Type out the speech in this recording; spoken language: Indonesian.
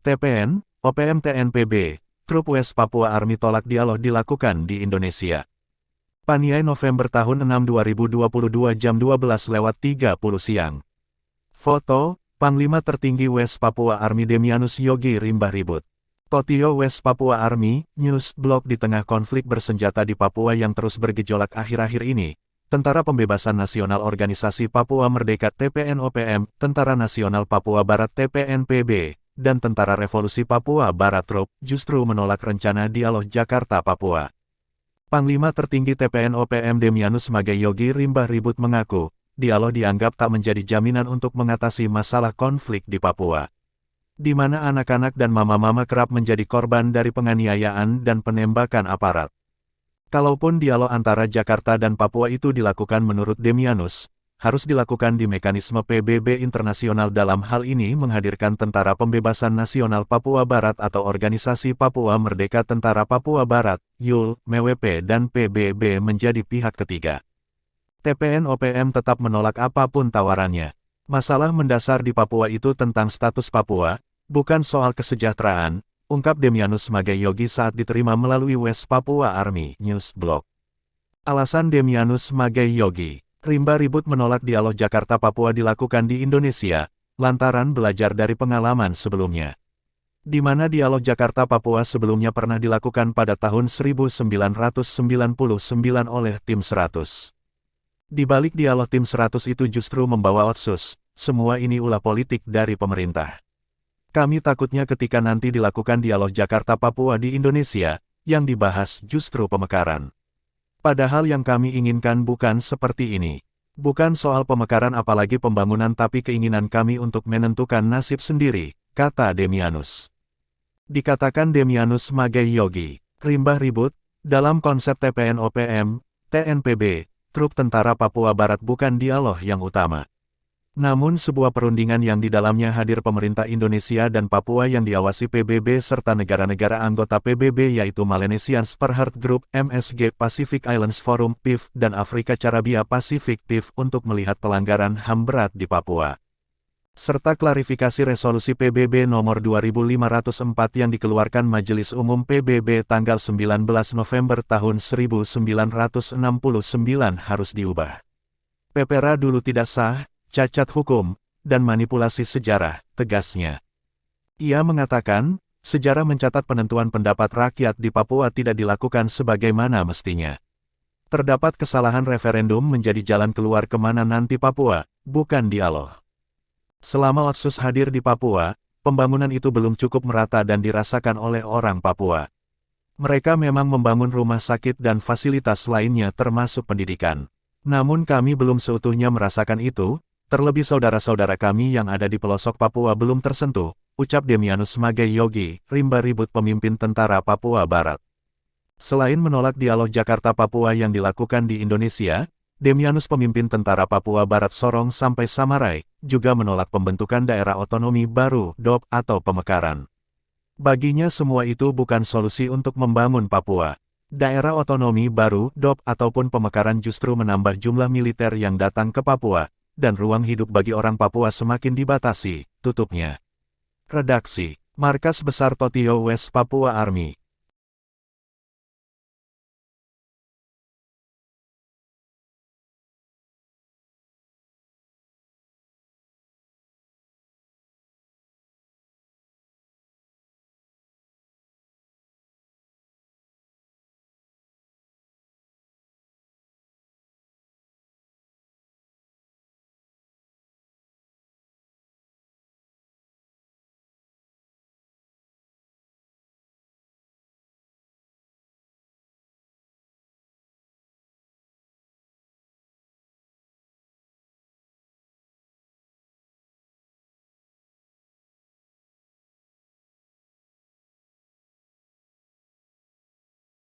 TPN, OPM TNPB, Trup West Papua Army tolak dialog dilakukan di Indonesia. Paniai November tahun 6 2022 jam 12:30 siang. Foto, Panglima Tertinggi West Papua Army Demianus Yogi Rimbah Ribut. Tokyo West Papua Army, News Blog. Di tengah konflik bersenjata di Papua yang terus bergejolak akhir-akhir ini, Tentara Pembebasan Nasional Organisasi Papua Merdeka TPN-OPM, Tentara Nasional Papua Barat TPNPB, dan Tentara Revolusi Papua Barat TRUP, justru menolak rencana dialog Jakarta-Papua. Panglima Tertinggi TPN-OPM Demianus Magai Yogi Rimbah Ribut mengaku, dialog dianggap tak menjadi jaminan untuk mengatasi masalah konflik di Papua, di mana anak-anak dan mama-mama kerap menjadi korban dari penganiayaan dan penembakan aparat. Kalaupun dialog antara Jakarta dan Papua itu dilakukan menurut Demianus, harus dilakukan di mekanisme PBB internasional, dalam hal ini menghadirkan Tentara Pembebasan Nasional Papua Barat atau Organisasi Papua Merdeka Tentara Papua Barat, YUL, MEWP dan PBB menjadi pihak ketiga. TPN-OPM tetap menolak apapun tawarannya. Masalah mendasar di Papua itu tentang status Papua, bukan soal kesejahteraan, ungkap Demianus Magai Yogi saat diterima melalui West Papua Army News Blog. Alasan Demianus Magai Yogi Rimbah Ribut menolak dialog Jakarta-Papua dilakukan di Indonesia, lantaran belajar dari pengalaman sebelumnya, di mana dialog Jakarta-Papua sebelumnya pernah dilakukan pada tahun 1999 oleh Tim 100. Di balik dialog Tim 100 itu justru membawa otsus, semua ini ulah politik dari pemerintah. Kami takutnya ketika nanti dilakukan dialog Jakarta-Papua di Indonesia, yang dibahas justru pemekaran. Padahal yang kami inginkan bukan seperti ini. Bukan soal pemekaran apalagi pembangunan, tapi keinginan kami untuk menentukan nasib sendiri, kata Demianus. Dikatakan Demianus Magai Yogi Rimbah Ribut, dalam konsep TPN-OPM, TNPB, Trup Tentara Papua Barat bukan dialog yang utama, namun sebuah perundingan yang di dalamnya hadir pemerintah Indonesia dan Papua yang diawasi PBB serta negara-negara anggota PBB yaitu Melanesian Sparheart Group, MSG, Pacific Islands Forum, PIF, dan Afrika Caribbean Pacific, PIF, untuk melihat pelanggaran HAM berat di Papua. Serta klarifikasi resolusi PBB nomor 2504 yang dikeluarkan Majelis Umum PBB tanggal 19 November tahun 1969 harus diubah. PPRA dulu tidak sah, cacat hukum, dan manipulasi sejarah, tegasnya. Ia mengatakan, sejarah mencatat penentuan pendapat rakyat di Papua tidak dilakukan sebagaimana mestinya. Terdapat kesalahan, referendum menjadi jalan keluar kemana nanti Papua, bukan dialog. Selama otsus hadir di Papua, pembangunan itu belum cukup merata dan dirasakan oleh orang Papua. Mereka memang membangun rumah sakit dan fasilitas lainnya termasuk pendidikan. Namun kami belum seutuhnya merasakan itu, terlebih saudara-saudara kami yang ada di pelosok Papua belum tersentuh, ucap Demianus Magai Yogi Rimbah Ribut, pemimpin Tentara Papua Barat. Selain menolak dialog Jakarta-Papua yang dilakukan di Indonesia, Demianus, pemimpin Tentara Papua Barat Sorong sampai Samarai, juga menolak pembentukan daerah otonomi baru, DOP, atau pemekaran. Baginya semua itu bukan solusi untuk membangun Papua. Daerah otonomi baru, DOP, ataupun pemekaran justru menambah jumlah militer yang datang ke Papua, dan ruang hidup bagi orang Papua semakin dibatasi, tutupnya. Redaksi, Markas Besar Tokyo West Papua Army.